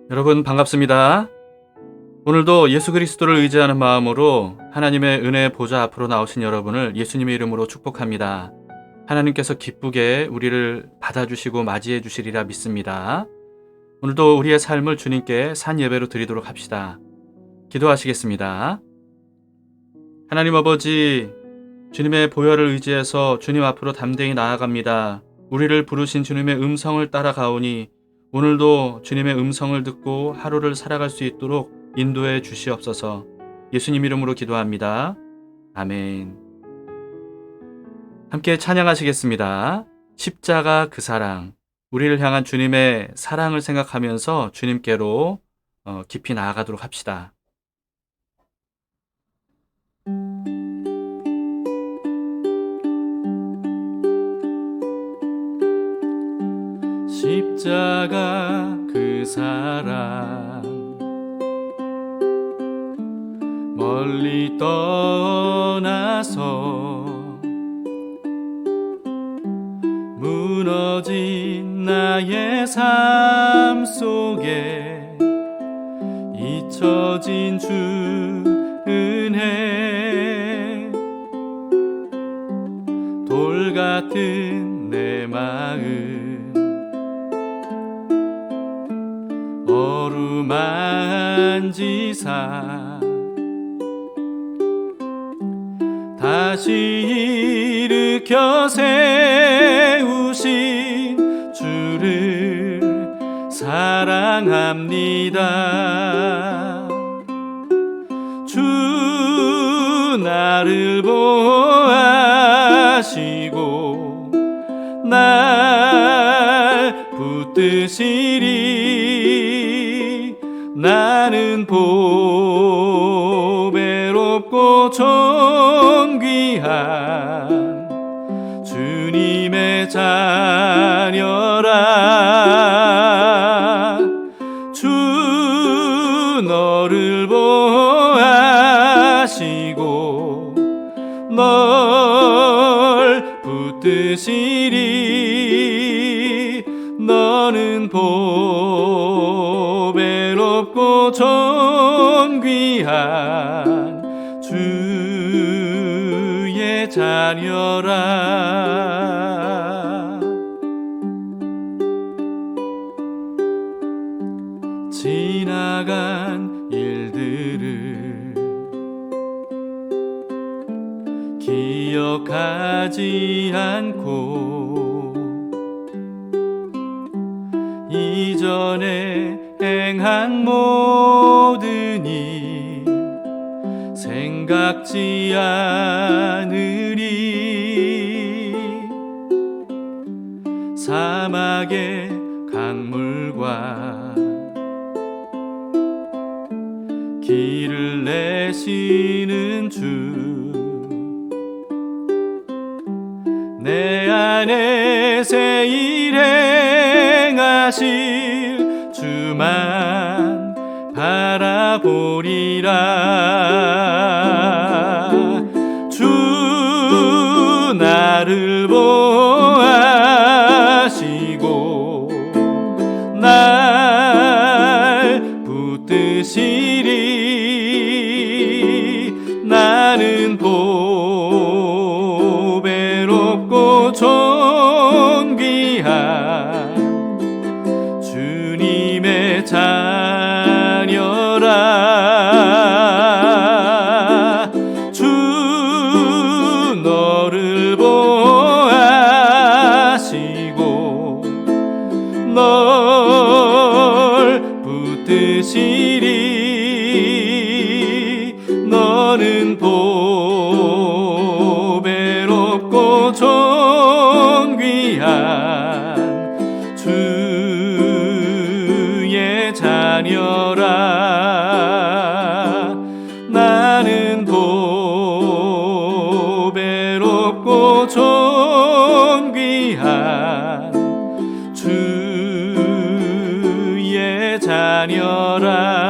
여러분 반갑습니다. 오늘도 예수 그리스도를 의지하는 마음으로 하나님의 은혜의 보좌 앞으로 나오신 여러분을 예수님의 이름으로 축복합니다. 하나님께서 기쁘게 우리를 받아주시고 맞이해 주시리라 믿습니다. 오늘도 우리의 삶을 주님께 산 예배로 드리도록 합시다. 기도하시겠습니다. 하나님 아버지, 주님의 보혈을 의지해서 주님 앞으로 담대히 나아갑니다. 우리를 부르신 주님의 음성을 따라가오니 오늘도 주님의 음성을 듣고 하루를 살아갈 수 있도록 인도해 주시옵소서. 예수님 이름으로 기도합니다. 아멘. 함께 찬양하시겠습니다. 십자가 그 사랑. 우리를 향한 주님의 사랑을 생각하면서 주님께로 깊이 나아가도록 합시다. 십자가 그 사랑 멀리 떠나서 무너진 나의 삶 속에 잊혀진 주 은혜 돌 같은 내 마음 어루만지사 다시 일으켜 세우신 주를 사랑합니다. 주 나를 보아시고 날 붙드시리. 나는 보배롭고 존귀한 주님의 자녀라. 주 너를 보아시고 널 붙드시리. 너는 보배롭고 존귀한 주의 자녀라. 지나간 일들을 기억하지 않고 이전에 행한 모든 일 생각지 않으리. 사막의 강물과 길을 내시는 주 내 안에 새 일행하실 주만 바라보리라. 주 나를 보아시고 날 붙드시리. 나는 보배롭고 존귀한 주님의 자녀라. 주 너를 보아시고 널 붙드시리. 너는 보배롭고 존귀한 주의 자녀라. 나는 보배롭고 존귀한 주의 자녀라.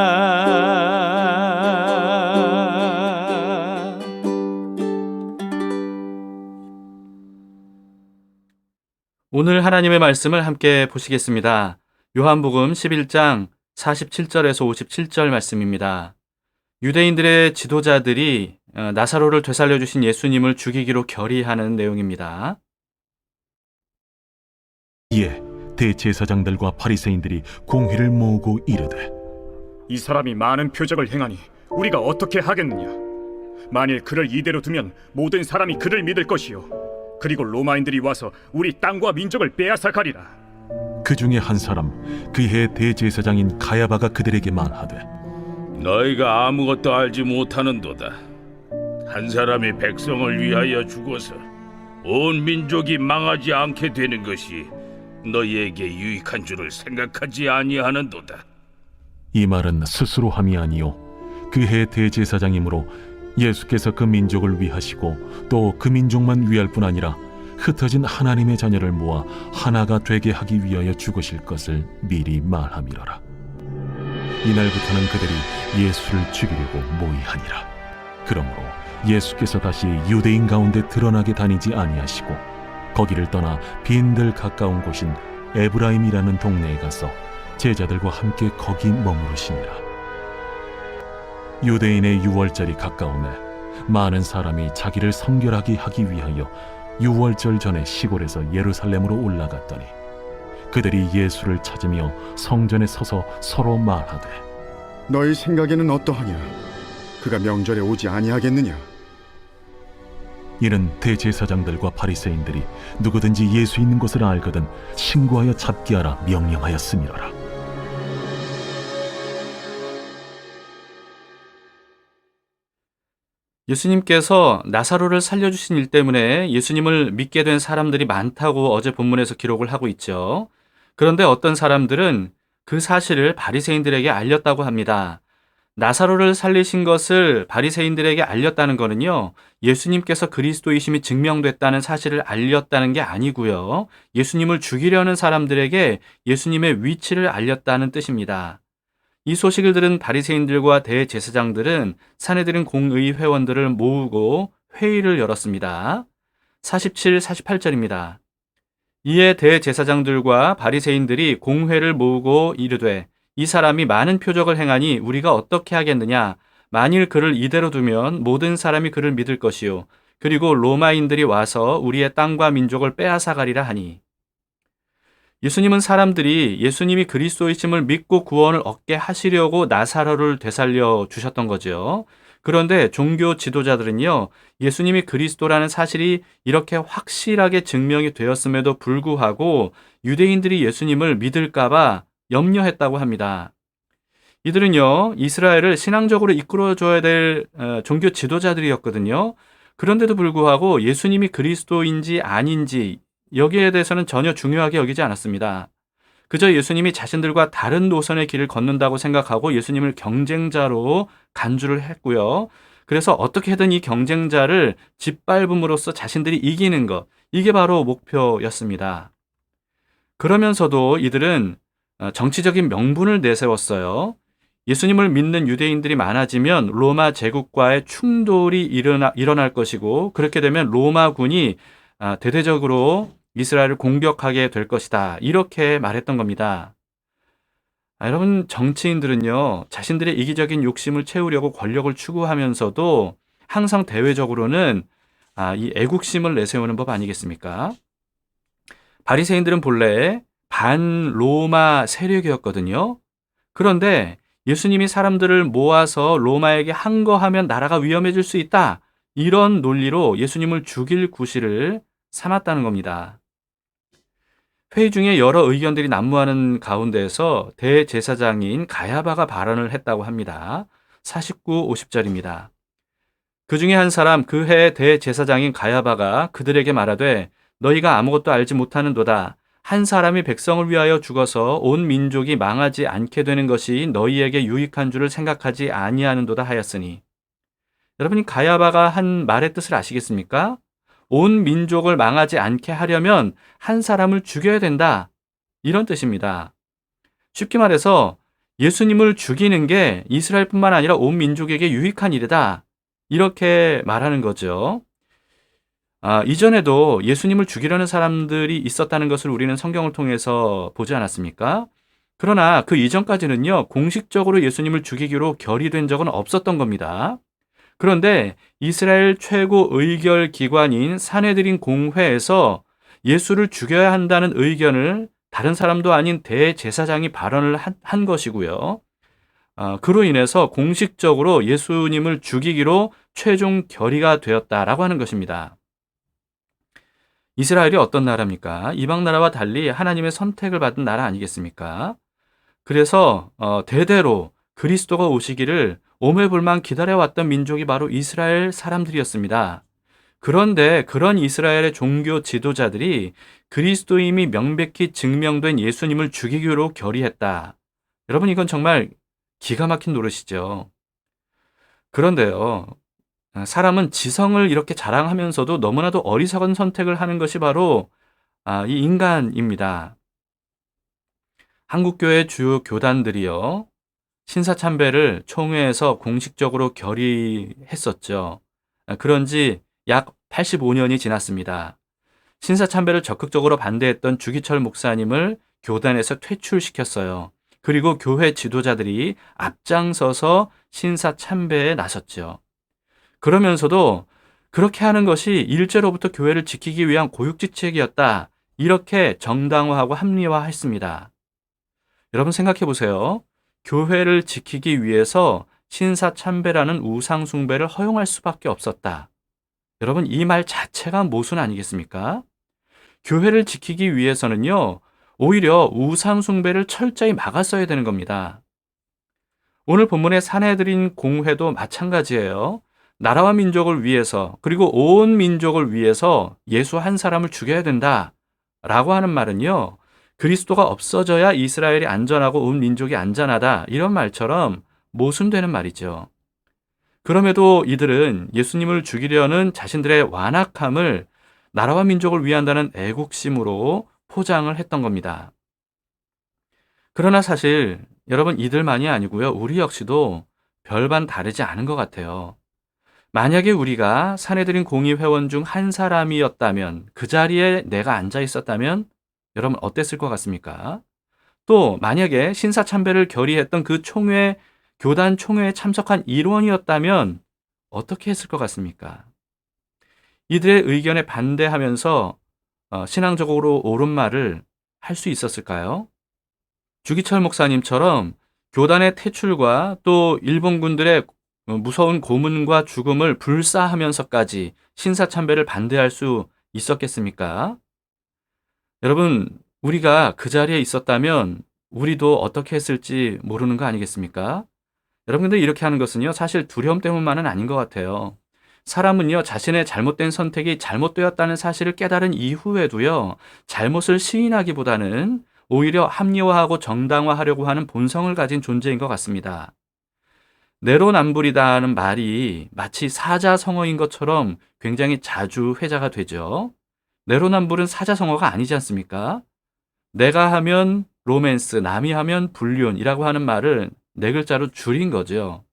오늘 하나님의 말씀을 함께 보시겠습니다. 요한복음 11장 47절에서 57절 말씀입니다. 유대인들의 지도자들이 나사로를 되살려 주신 예수님을 죽이기로 결의하는 내용입니다. 이에 대제사장들과 바리새인들이 공회를 모으고 이르되, 이 사람이 많은 표적을 행하니 우리가 어떻게 하겠느냐? 만일 그를 이대로 두면 모든 사람이 그를 믿을 것이요, 그리고 로마인들이 와서 우리 땅과 민족을 빼앗아 가리라. 그 중에 한 사람 그 해 대제사장인 가야바가 그들에게 말하되, 너희가 아무것도 알지 못하는도다. 한 사람이 백성을 위하여 죽어서 온 민족이 망하지 않게 되는 것이 너희에게 유익한 줄을 생각하지 아니하는도다. 이 말은 스스로 함이 아니요 그 해 대제사장이므로 예수께서 그 민족을 위하시고 또 그 민족만 위할 뿐 아니라 흩어진 하나님의 자녀를 모아 하나가 되게 하기 위하여 죽으실 것을 미리 말함이로라. 이날부터는 그들이 예수를 죽이려고 모의하니라. 그러므로 예수께서 다시 유대인 가운데 드러나게 다니지 아니하시고 거기를 떠나 빈들 가까운 곳인 에브라임이라는 동네에 가서 제자들과 함께 거기 머무르시니라. 유대인의 유월절이 가까우매 많은 사람이 자기를 성결하게 하기 위하여 유월절 전에 시골에서 예루살렘으로 올라갔더니 그들이 예수를 찾으며 성전에 서서 서로 말하되, 너희 생각에는 어떠하냐? 그가 명절에 오지 아니하겠느냐? 이는 대제사장들과 바리새인들이 누구든지 예수 있는 곳을 알거든 신고하여 잡게 하라 명령하였음이로라. 예수님께서 나사로를 살려주신 일 때문에 예수님을 믿게 된 사람들이 많다고 어제 본문에서 기록을 하고 있죠. 그런데 어떤 사람들은 그 사실을 바리새인들에게 알렸다고 합니다. 나사로를 살리신 것을 바리새인들에게 알렸다는 거는요, 예수님께서 그리스도이심이 증명됐다는 사실을 알렸다는 게 아니고요, 예수님을 죽이려는 사람들에게 예수님의 위치를 알렸다는 뜻입니다. 이 소식을 들은 바리새인들과 대제사장들은 산헤드린 공의 회원들을 모으고 회의를 열었습니다. 47, 48절입니다. 이에 대제사장들과 바리새인들이 공회를 모으고 이르되, 이 사람이 많은 표적을 행하니 우리가 어떻게 하겠느냐? 만일 그를 이대로 두면 모든 사람이 그를 믿을 것이요, 그리고 로마인들이 와서 우리의 땅과 민족을 빼앗아 가리라 하니. 예수님은 사람들이 예수님이 그리스도이심을 믿고 구원을 얻게 하시려고 나사로를 되살려 주셨던 거죠. 그런데 종교 지도자들은요, 예수님이 그리스도라는 사실이 이렇게 확실하게 증명이 되었음에도 불구하고 유대인들이 예수님을 믿을까봐 염려했다고 합니다. 이들은요, 이스라엘을 신앙적으로 이끌어줘야 될 종교 지도자들이었거든요. 그런데도 불구하고 예수님이 그리스도인지 아닌지 여기에 대해서는 전혀 중요하게 여기지 않았습니다. 그저 예수님이 자신들과 다른 노선의 길을 걷는다고 생각하고 예수님을 경쟁자로 간주를 했고요. 그래서 어떻게든 이 경쟁자를 짓밟음으로써 자신들이 이기는 것, 이게 바로 목표였습니다. 그러면서도 이들은 정치적인 명분을 내세웠어요. 예수님을 믿는 유대인들이 많아지면 로마 제국과의 충돌이 일어날 것이고, 그렇게 되면 로마군이 대대적으로 이스라엘을 공격하게 될 것이다, 이렇게 말했던 겁니다. 여러분, 정치인들은요, 자신들의 이기적인 욕심을 채우려고 권력을 추구하면서도 항상 대외적으로는 이 애국심을 내세우는 법 아니겠습니까? 바리새인들은 본래 반로마 세력이었거든요. 그런데 예수님이 사람들을 모아서 로마에게 항거하면 나라가 위험해질 수 있다, 이런 논리로 예수님을 죽일 구실을 삼았다는 겁니다. 회의 중에 여러 의견들이 난무하는 가운데에서 대제사장인 가야바가 발언을 했다고 합니다. 49, 50절입니다. 그 중에 한 사람 그 해 대제사장인 가야바가 그들에게 말하되, 너희가 아무것도 알지 못하는도다. 한 사람이 백성을 위하여 죽어서 온 민족이 망하지 않게 되는 것이 너희에게 유익한 줄을 생각하지 아니하는도다 하였으니. 여러분이 가야바가 한 말의 뜻을 아시겠습니까? 온 민족을 망하지 않게 하려면 한 사람을 죽여야 된다, 이런 뜻입니다. 쉽게 말해서 예수님을 죽이는 게 이스라엘뿐만 아니라 온 민족에게 유익한 일이다, 이렇게 말하는 거죠. 이전에도 예수님을 죽이려는 사람들이 있었다는 것을 우리는 성경을 통해서 보지 않았습니까? 그러나 그 이전까지는요, 공식적으로 예수님을 죽이기로 결의된 적은 없었던 겁니다. 그런데 이스라엘 최고 의결 기관인 산헤드린 공회에서 예수를 죽여야 한다는 의견을 다른 사람도 아닌 대제사장이 발언을 한 것이고요. 그로 인해서 공식적으로 예수님을 죽이기로 최종 결의가 되었다라고 하는 것입니다. 이스라엘이 어떤 나라입니까? 이방 나라와 달리 하나님의 선택을 받은 나라 아니겠습니까? 그래서 대대로 그리스도가 오시기를 오매불망 기다려왔던 민족이 바로 이스라엘 사람들이었습니다. 그런데 그런 이스라엘의 종교 지도자들이 그리스도임이 명백히 증명된 예수님을 죽이기로 결의했다. 여러분, 이건 정말 기가 막힌 노릇이죠. 그런데요, 사람은 지성을 이렇게 자랑하면서도 너무나도 어리석은 선택을 하는 것이 바로 이 인간입니다. 한국교회 주요 교단들이요, 신사참배를 총회에서 공식적으로 결의했었죠. 그런지 약 85년이 지났습니다. 신사참배를 적극적으로 반대했던 주기철 목사님을 교단에서 퇴출시켰어요. 그리고 교회 지도자들이 앞장서서 신사참배에 나섰죠. 그러면서도 그렇게 하는 것이 일제로부터 교회를 지키기 위한 고육지책이었다. 이렇게 정당화하고 합리화했습니다. 여러분 생각해 보세요. 교회를 지키기 위해서 신사참배라는 우상숭배를 허용할 수밖에 없었다. 여러분, 이 말 자체가 모순 아니겠습니까? 교회를 지키기 위해서는요, 오히려 우상숭배를 철저히 막았어야 되는 겁니다. 오늘 본문의 산헤드린 공회도 마찬가지예요. 나라와 민족을 위해서, 그리고 온 민족을 위해서 예수 한 사람을 죽여야 된다 라고 하는 말은요, 그리스도가 없어져야 이스라엘이 안전하고 온 민족이 안전하다, 이런 말처럼 모순되는 말이죠. 그럼에도 이들은 예수님을 죽이려는 자신들의 완악함을 나라와 민족을 위한다는 애국심으로 포장을 했던 겁니다. 그러나 사실 여러분, 이들만이 아니고요, 우리 역시도 별반 다르지 않은 것 같아요. 만약에 우리가 산헤드린 공의 회원 중 한 사람이었다면, 그 자리에 내가 앉아 있었다면 여러분 어땠을 것 같습니까? 또 만약에 신사참배를 결의했던 그 교단 총회에 참석한 일원이었다면 어떻게 했을 것 같습니까? 이들의 의견에 반대하면서 신앙적으로 옳은 말을 할 수 있었을까요? 주기철 목사님처럼 교단의 퇴출과 또 일본군들의 무서운 고문과 죽음을 불사하면서까지 신사참배를 반대할 수 있었겠습니까? 여러분, 우리가 그 자리에 있었다면 우리도 어떻게 했을지 모르는 거 아니겠습니까? 여러분들, 이렇게 하는 것은요, 사실 두려움 때문만은 아닌 것 같아요. 사람은요, 자신의 잘못된 선택이 잘못되었다는 사실을 깨달은 이후에도요, 잘못을 시인하기보다는 오히려 합리화하고 정당화하려고 하는 본성을 가진 존재인 것 같습니다. 내로남불이다는 말이 마치 사자성어인 것처럼 굉장히 자주 회자가 되죠. 내로남불은 사자성어가 아니지 않습니까? 내가 하면 로맨스, 남이 하면 불륜이라고 하는 말을 네 글자로 줄인 거죠.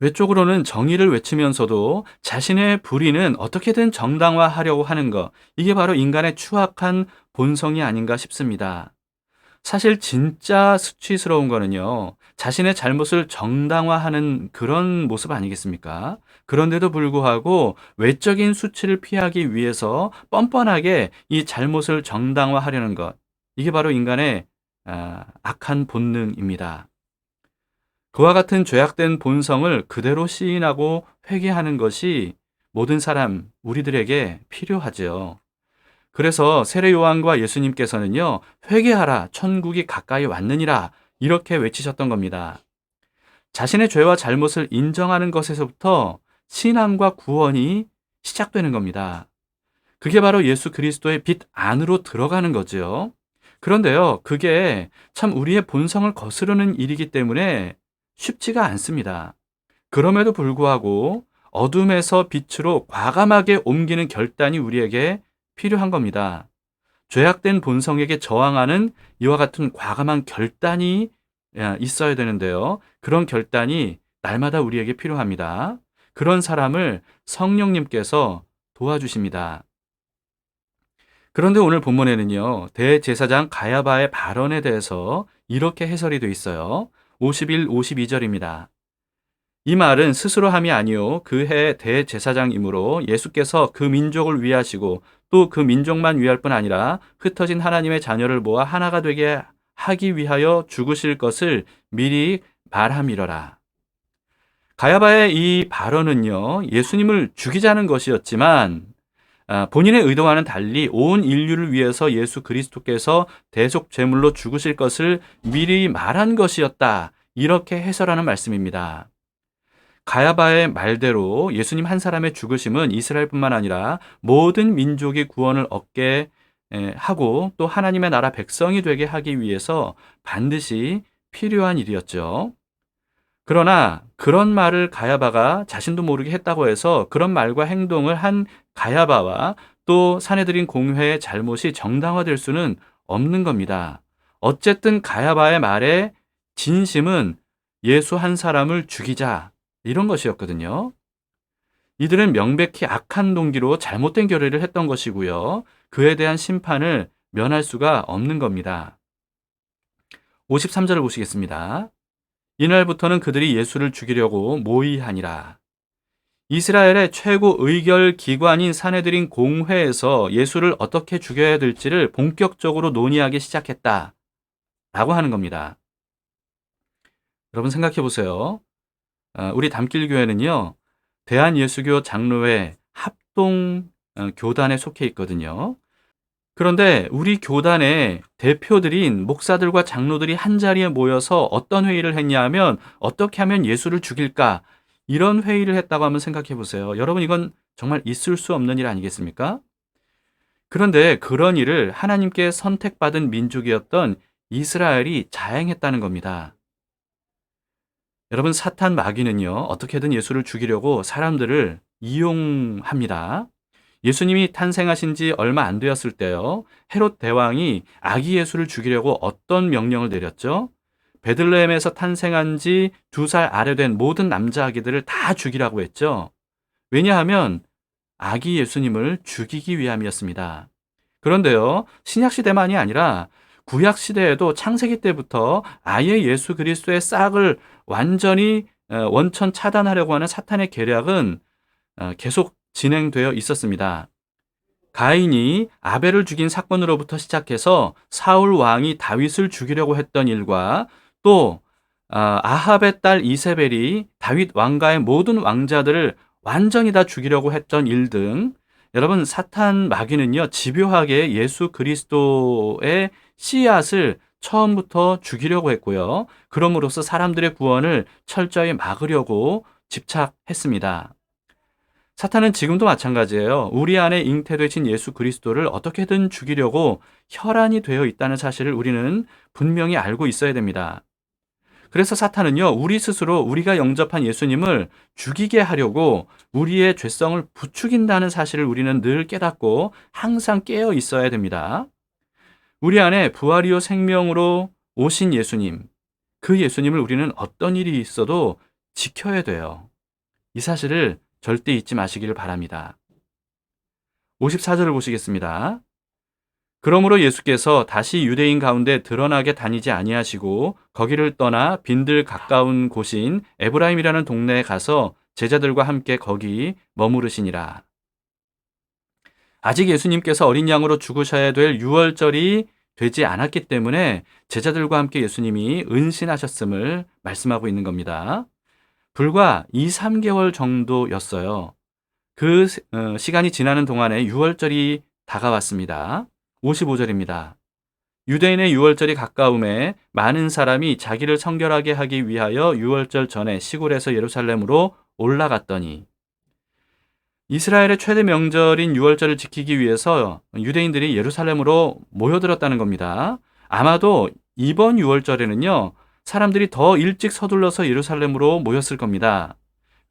외적으로는 정의를 외치면서도 자신의 불의는 어떻게든 정당화하려고 하는 것, 이게 바로 인간의 추악한 본성이 아닌가 싶습니다. 사실 진짜 수치스러운 거는요, 자신의 잘못을 정당화하는 그런 모습 아니겠습니까? 그런데도 불구하고 외적인 수치를 피하기 위해서 뻔뻔하게 이 잘못을 정당화하려는 것, 이게 바로 인간의 악한 본능입니다. 그와 같은 죄악된 본성을 그대로 시인하고 회개하는 것이 모든 사람, 우리들에게 필요하죠. 그래서 세례 요한과 예수님께서는요, 회개하라, 천국이 가까이 왔느니라, 이렇게 외치셨던 겁니다. 자신의 죄와 잘못을 인정하는 것에서부터 신앙과 구원이 시작되는 겁니다. 그게 바로 예수 그리스도의 빛 안으로 들어가는 거죠. 그런데요, 그게 참 우리의 본성을 거스르는 일이기 때문에 쉽지가 않습니다. 그럼에도 불구하고 어둠에서 빛으로 과감하게 옮기는 결단이 우리에게 필요한 겁니다. 죄악된 본성에게 저항하는 이와 같은 과감한 결단이 있어야 되는데요. 그런 결단이 날마다 우리에게 필요합니다. 그런 사람을 성령님께서 도와주십니다. 그런데 오늘 본문에는요, 대제사장 가야바의 발언에 대해서 이렇게 해설이 되어 있어요. 51, 52절입니다. 이 말은 스스로 함이 아니요 그 해 대제사장이므로 예수께서 그 민족을 위하시고 또 그 민족만 위할 뿐 아니라 흩어진 하나님의 자녀를 모아 하나가 되게 하기 위하여 죽으실 것을 미리 말함이러라. 가야바의 이 발언은요, 예수님을 죽이자는 것이었지만 본인의 의도와는 달리 온 인류를 위해서 예수 그리스도께서 대속 제물로 죽으실 것을 미리 말한 것이었다. 이렇게 해설하는 말씀입니다. 가야바의 말대로 예수님 한 사람의 죽으심은 이스라엘뿐만 아니라 모든 민족이 구원을 얻게 하고 또 하나님의 나라 백성이 되게 하기 위해서 반드시 필요한 일이었죠. 그러나 그런 말을 가야바가 자신도 모르게 했다고 해서 그런 말과 행동을 한 가야바와 또 사내들인 공회의 잘못이 정당화될 수는 없는 겁니다. 어쨌든 가야바의 말의 진심은 예수 한 사람을 죽이자 이런 것이었거든요. 이들은 명백히 악한 동기로 잘못된 결의를 했던 것이고요. 그에 대한 심판을 면할 수가 없는 겁니다. 53절을 보시겠습니다. 이날부터는 그들이 예수를 죽이려고 모의하니라. 이스라엘의 최고 의결 기관인 사내들인 공회에서 예수를 어떻게 죽여야 될지를 본격적으로 논의하기 시작했다. 라고 하는 겁니다. 여러분 생각해 보세요. 우리 담길교회는요, 대한예수교 장로회 합동 교단에 속해 있거든요. 그런데 우리 교단의 대표들인 목사들과 장로들이 한자리에 모여서 어떤 회의를 했냐 하면 어떻게 하면 예수를 죽일까? 이런 회의를 했다고 한번 생각해 보세요. 여러분 이건 정말 있을 수 없는 일 아니겠습니까? 그런데 그런 일을 하나님께 선택받은 민족이었던 이스라엘이 자행했다는 겁니다. 여러분 사탄 마귀는요, 어떻게든 예수를 죽이려고 사람들을 이용합니다. 예수님이 탄생하신 지 얼마 안 되었을 때요, 헤롯 대왕이 아기 예수를 죽이려고 어떤 명령을 내렸죠? 베들레헴에서 탄생한 지 2살 아래 된 모든 남자 아기들을 다 죽이라고 했죠. 왜냐하면 아기 예수님을 죽이기 위함이었습니다. 그런데요, 신약시대만이 아니라 구약시대에도 창세기 때부터 아예 예수 그리스도의 싹을 완전히 원천 차단하려고 하는 사탄의 계략은 계속 진행되어 있었습니다. 가인이 아벨을 죽인 사건으로부터 시작해서 사울 왕이 다윗을 죽이려고 했던 일과 또 아합의 딸 이세벨이 다윗 왕가의 모든 왕자들을 완전히 다 죽이려고 했던 일 등 여러분 사탄 마귀는요 집요하게 예수 그리스도의 씨앗을 처음부터 죽이려고 했고요. 그럼으로써 사람들의 구원을 철저히 막으려고 집착했습니다. 사탄은 지금도 마찬가지예요. 우리 안에 잉태되신 예수 그리스도를 어떻게든 죽이려고 혈안이 되어 있다는 사실을 우리는 분명히 알고 있어야 됩니다. 그래서 사탄은요, 우리 스스로 우리가 영접한 예수님을 죽이게 하려고 우리의 죄성을 부추긴다는 사실을 우리는 늘 깨닫고 항상 깨어 있어야 됩니다. 우리 안에 부활이요 생명으로 오신 예수님, 그 예수님을 우리는 어떤 일이 있어도 지켜야 돼요. 이 사실을 절대 잊지 마시기를 바랍니다. 54절을 보시겠습니다. 그러므로 예수께서 다시 유대인 가운데 드러나게 다니지 아니하시고 거기를 떠나 빈들 가까운 곳인 에브라임이라는 동네에 가서 제자들과 함께 거기 머무르시니라. 아직 예수님께서 어린 양으로 죽으셔야 될 유월절이 되지 않았기 때문에 제자들과 함께 예수님이 은신하셨음을 말씀하고 있는 겁니다. 불과 2, 3개월 정도였어요. 그 시간이 지나는 동안에 유월절이 다가왔습니다. 55절입니다. 유대인의 유월절이 가까움에 많은 사람이 자기를 성결하게 하기 위하여 유월절 전에 시골에서 예루살렘으로 올라갔더니 이스라엘의 최대 명절인 유월절을 지키기 위해서 유대인들이 예루살렘으로 모여들었다는 겁니다. 아마도 이번 유월절에는요, 사람들이 더 일찍 서둘러서 예루살렘으로 모였을 겁니다.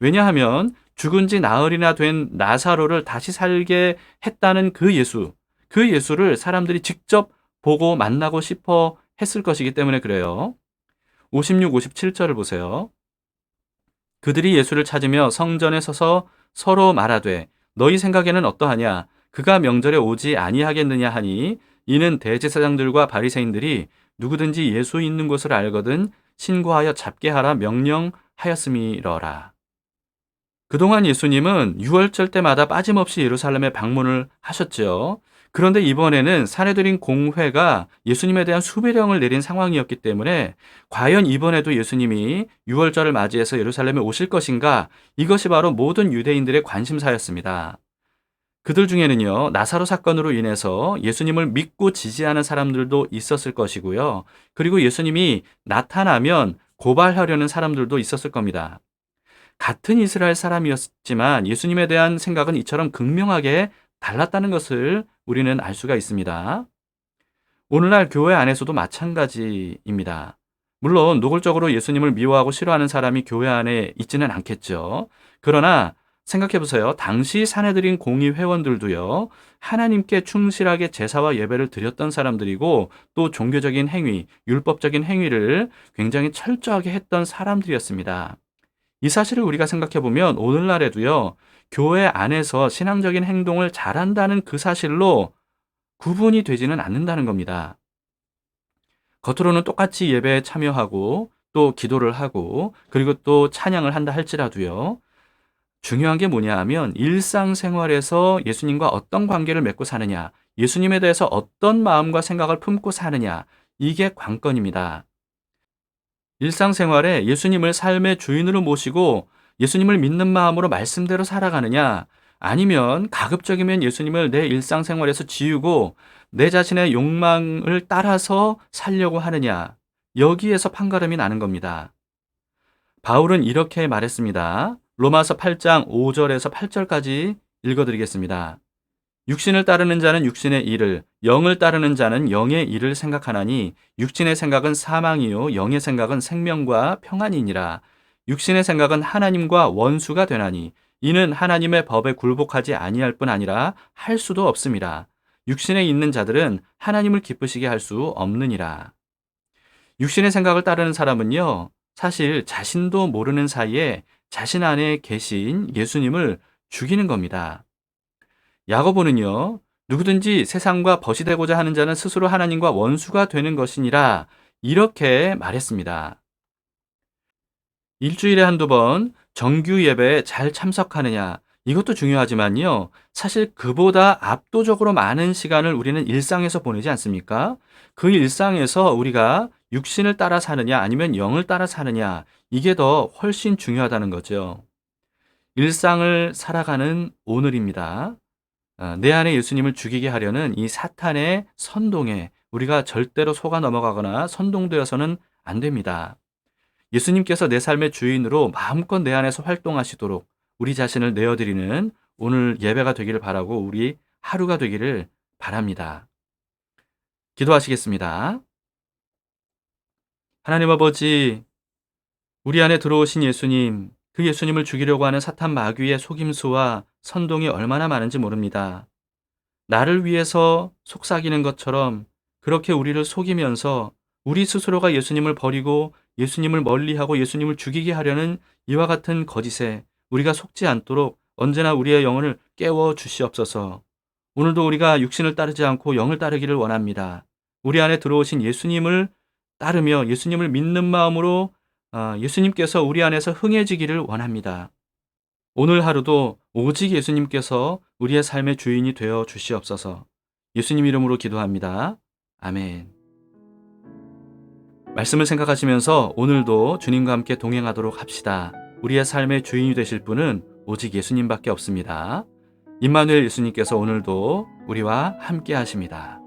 왜냐하면 죽은 지 나흘이나 된 나사로를 다시 살게 했다는 그 예수를 사람들이 직접 보고 만나고 싶어 했을 것이기 때문에 그래요. 56, 57절을 보세요. 그들이 예수를 찾으며 성전에 서서 서로 말하되 너희 생각에는 어떠하냐? 그가 명절에 오지 아니하겠느냐 하니 이는 대제사장들과 바리새인들이 누구든지 예수 있는 곳을 알거든 신고하여 잡게 하라 명령하였음이러라. 그동안 예수님은 유월절 때마다 빠짐없이 예루살렘에 방문을 하셨죠. 그런데 이번에는 산헤드린 공회가 예수님에 대한 수비령을 내린 상황이었기 때문에 과연 이번에도 예수님이 유월절을 맞이해서 예루살렘에 오실 것인가? 이것이 바로 모든 유대인들의 관심사였습니다. 그들 중에는요, 나사로 사건으로 인해서 예수님을 믿고 지지하는 사람들도 있었을 것이고요. 그리고 예수님이 나타나면 고발하려는 사람들도 있었을 겁니다. 같은 이스라엘 사람이었지만 예수님에 대한 생각은 이처럼 극명하게 달랐다는 것을 우리는 알 수가 있습니다. 오늘날 교회 안에서도 마찬가지입니다. 물론 노골적으로 예수님을 미워하고 싫어하는 사람이 교회 안에 있지는 않겠죠. 그러나 생각해 보세요. 당시 산헤드린 공의 회원들도요, 하나님께 충실하게 제사와 예배를 드렸던 사람들이고 또 종교적인 행위, 율법적인 행위를 굉장히 철저하게 했던 사람들이었습니다. 이 사실을 우리가 생각해 보면 오늘날에도요, 교회 안에서 신앙적인 행동을 잘한다는 그 사실로 구분이 되지는 않는다는 겁니다. 겉으로는 똑같이 예배에 참여하고 또 기도를 하고 그리고 또 찬양을 한다 할지라도요, 중요한 게 뭐냐 하면 일상생활에서 예수님과 어떤 관계를 맺고 사느냐, 예수님에 대해서 어떤 마음과 생각을 품고 사느냐, 이게 관건입니다. 일상생활에 예수님을 삶의 주인으로 모시고 예수님을 믿는 마음으로 말씀대로 살아가느냐, 아니면 가급적이면 예수님을 내 일상생활에서 지우고 내 자신의 욕망을 따라서 살려고 하느냐, 여기에서 판가름이 나는 겁니다. 바울은 이렇게 말했습니다. 로마서 8장 5절에서 8절까지 읽어드리겠습니다. 육신을 따르는 자는 육신의 일을, 영을 따르는 자는 영의 일을 생각하나니 육신의 생각은 사망이요 영의 생각은 생명과 평안이니라. 육신의 생각은 하나님과 원수가 되나니 이는 하나님의 법에 굴복하지 아니할 뿐 아니라 할 수도 없음이라. 육신에 있는 자들은 하나님을 기쁘시게 할 수 없느니라. 육신의 생각을 따르는 사람은요, 사실 자신도 모르는 사이에 자신 안에 계신 예수님을 죽이는 겁니다. 야고보는요, 누구든지 세상과 벗이 되고자 하는 자는 스스로 하나님과 원수가 되는 것이니라, 이렇게 말했습니다. 일주일에 한두 번 정규 예배에 잘 참석하느냐, 이것도 중요하지만요, 사실 그보다 압도적으로 많은 시간을 우리는 일상에서 보내지 않습니까? 그 일상에서 우리가 육신을 따라 사느냐 아니면 영을 따라 사느냐, 이게 더 훨씬 중요하다는 거죠. 일상을 살아가는 오늘입니다. 내 안에 예수님을 죽이게 하려는 이 사탄의 선동에 우리가 절대로 속아 넘어가거나 선동되어서는 안 됩니다. 예수님께서 내 삶의 주인으로 마음껏 내 안에서 활동하시도록 우리 자신을 내어드리는 오늘 예배가 되기를 바라고 우리 하루가 되기를 바랍니다. 기도하시겠습니다. 하나님 아버지, 우리 안에 들어오신 예수님, 그 예수님을 죽이려고 하는 사탄 마귀의 속임수와 선동이 얼마나 많은지 모릅니다. 나를 위해서 속삭이는 것처럼 그렇게 우리를 속이면서 우리 스스로가 예수님을 버리고 예수님을 멀리하고 예수님을 죽이게 하려는 이와 같은 거짓에 우리가 속지 않도록 언제나 우리의 영혼을 깨워 주시옵소서. 오늘도 우리가 육신을 따르지 않고 영을 따르기를 원합니다. 우리 안에 들어오신 예수님을 따르며 예수님을 믿는 마음으로 예수님께서 우리 안에서 흥해지기를 원합니다. 오늘 하루도 오직 예수님께서 우리의 삶의 주인이 되어 주시옵소서. 예수님 이름으로 기도합니다. 아멘. 말씀을 생각하시면서 오늘도 주님과 함께 동행하도록 합시다. 우리의 삶의 주인이 되실 분은 오직 예수님밖에 없습니다. 임마누엘 예수님께서 오늘도 우리와 함께 하십니다.